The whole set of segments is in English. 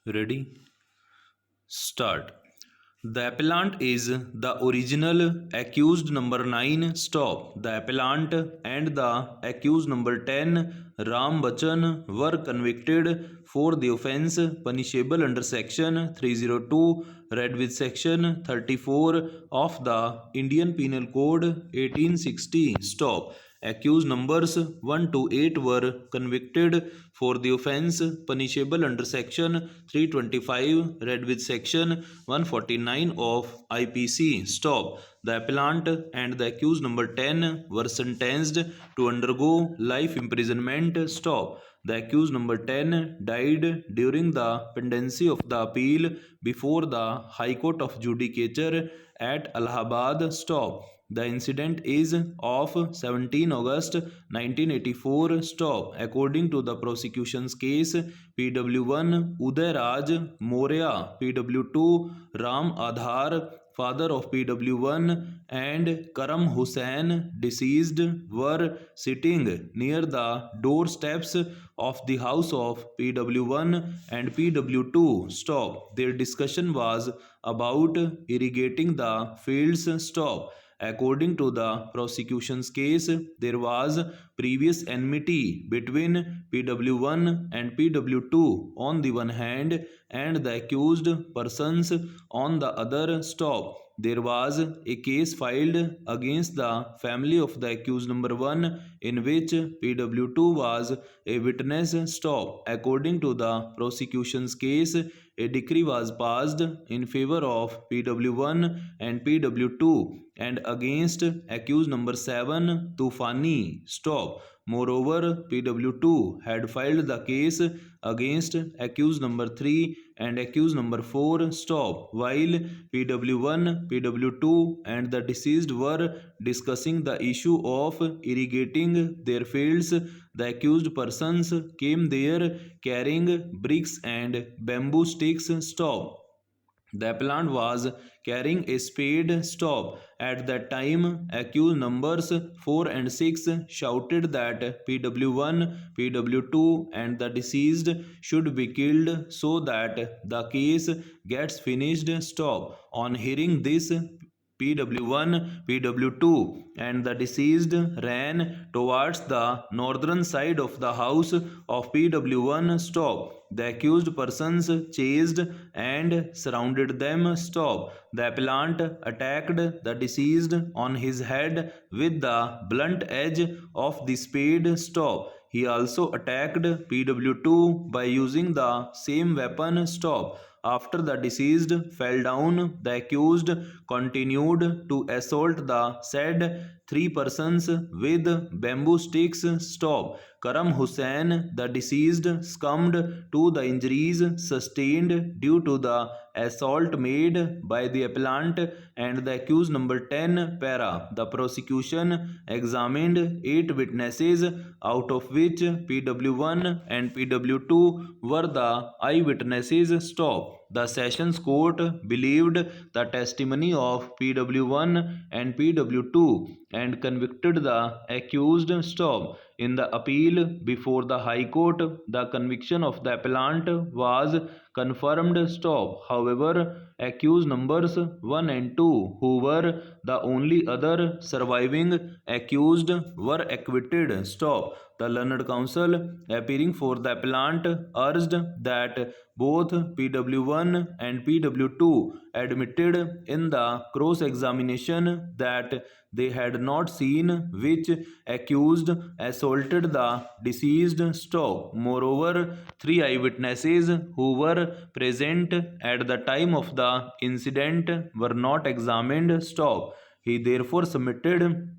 Ready? Start. The appellant is the original accused number 9. Stop. The appellant and the accused number 10, Ram Bachchan, were convicted for the offence punishable under section 302, read with section 34 of the Indian Penal Code 1860. Stop. Accused numbers 1 to 8 were convicted for the offence punishable under section 325, read with section 149 of IPC. Stop. The appellant and the accused number 10 were sentenced to undergo life imprisonment. Stop. The accused number 10 died during the pendency of the appeal before the High Court of Judicature at Allahabad. Stop. The incident is of 17 August 1984. Stop. According to the prosecution's case, PW1 Uday Raj Moria, PW2 Ram Adhar, father of PW1, and Karam Hussain, deceased, were sitting near the doorsteps of the house of PW1 and PW2. Stop. Their discussion was about irrigating the fields. Stop. According to the prosecution's case, there was previous enmity between PW1 and PW2 on the one hand and the accused persons on the other. Stop. There was a case filed against the family of the accused number 1 in which PW2 was a witness. Stop. According to the prosecution's case, a decree was passed in favor of PW1 and PW2 and against accused number 7 Tufani. Stop. Moreover, PW2 had filed the case against accused number 3 and accused number 4. Stop. While PW1, PW2 and the deceased were discussing the issue of irrigating their fields, the accused persons came there carrying bricks and bamboo sticks. Stop. The appellant was carrying a spade. Stop. At that time, accused numbers 4 and 6 shouted that PW1, PW2 and the deceased should be killed so that the case gets finished. Stop. On hearing this, PW1, PW2 and the deceased ran towards the northern side of the house of PW1. Stop. The accused persons chased and surrounded them. Stop. The appellant attacked the deceased on his head with the blunt edge of the spade. Stop. He also attacked PW2 by using the same weapon. Stop. After the deceased fell down, the accused continued to assault the said 3 persons with bamboo sticks. Stop. Karam Hussain, the deceased, succumbed to the injuries sustained due to the assault made by the appellant and the accused number 10 para. The prosecution examined 8 witnesses, out of which PW1 and PW2 were the eyewitnesses. Stop. The Sessions Court believed the testimony of PW1 and PW2 and convicted the accused. Stop. In the appeal before the High Court, the conviction of the appellant was confirmed. Stop. However, accused numbers 1 and 2, who were the only other surviving accused, were acquitted. Stop. The learned counsel appearing for the appellant urged that both PW1 and PW2 admitted in the cross-examination that they had not seen which accused assaulted the deceased. Stop. Moreover, 3 eyewitnesses who were present at the time of the incident were not examined. Stop. He therefore submitted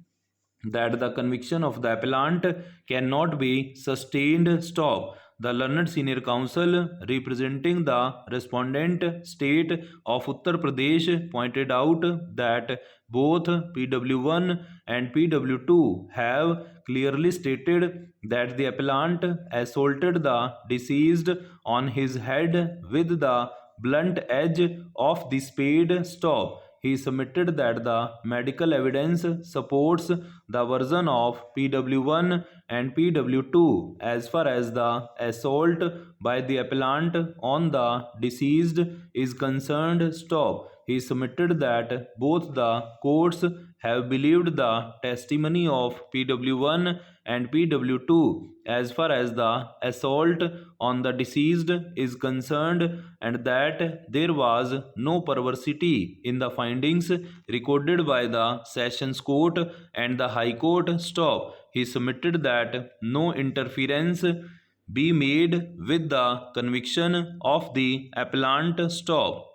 that the conviction of the appellant cannot be sustained. Stop. The learned senior counsel representing the respondent state of Uttar Pradesh pointed out that both PW1 and PW2 have clearly stated that the appellant assaulted the deceased on his head with the blunt edge of the spade. Stop. He submitted that the medical evidence supports the version of PW1 and PW2 as far as the assault by the appellant on the deceased is concerned. Stop. He submitted that both the courts have believed the testimony of PW1 and PW2 as far as the assault on the deceased is concerned, and that there was no perversity in the findings recorded by the Sessions Court and the High Court. Stop. He submitted that no interference be made with the conviction of the appellant. Stop.